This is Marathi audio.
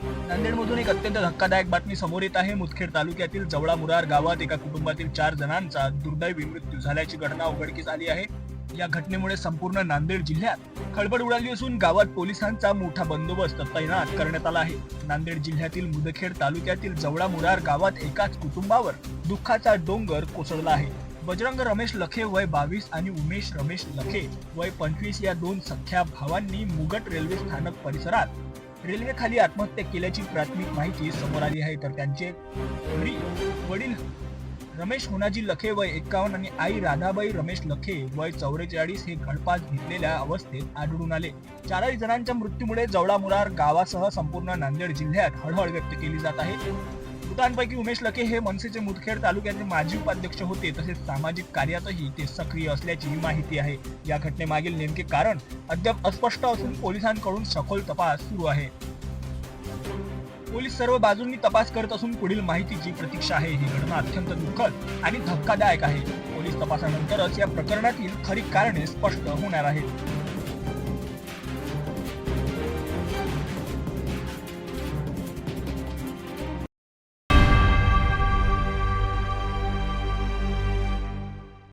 नांदेडमधून एक अत्यंत धक्कादायक बातमी समोर येत आहे. मुदखेड तालुक्यातील जवळा मुरार गावात एका कुटुंबातील 4 जणांचा दुर्दैवी मृत्यू झाल्याची घटना उघडकीस आली आहे. या घटनेमुळे संपूर्ण नांदेड जिल्ह्यात खळबळ उडाली असून गावात पोलिसांचा मोठा बंदोबस्त तैनात करण्यात आला आहे. नांदेड जिल्ह्यातील मुदखेड तालुक्यातील जवळा मुरार गावात एकाच कुटुंबावर दुःखाचा डोंगर कोसळला आहे. बजरंग रमेश लखे वय 22 आणि उमेश रमेश लखे वय 25 या 2 सख्या भावांनी मुगट रेल्वे स्थानक परिसरात रेल्वेखाली आत्महत्या केल्याची प्राथमिक माहिती समोर आली आहे. तर त्यांचे वडील रमेश होनाजी लखे वय 51 आणि आई राधाबाई रमेश लखे वय 44 हे गळफास घेतलेल्या अवस्थेत आढळून आले. 4 जणांच्या मृत्यूमुळे जवळा मुरार गावासह संपूर्ण नांदेड जिल्ह्यात हळहळ व्यक्त केली जात आहे. मृतांपैकी उमेश लखे हे मनसेचे मुदखेड तालुक्याचे माजी उपाध्यक्ष होते. तसेच सामाजिक कार्यातही ते सक्रिय असल्याची माहिती आहे. या घटनेमागील नेमके कारण अद्याप अस्पष्ट असून पोलिसांकडून सखोल तपास सुरू आहे. पोलीस सर्व बाजूंनी तपास करत असून पुढील माहितीची प्रतीक्षा आहे. ही घटना अत्यंत दुःखद आणि धक्कादायक आहे. पोलीस तपासानंतरच या प्रकरणातील खरी कारणे स्पष्ट होणार आहेत.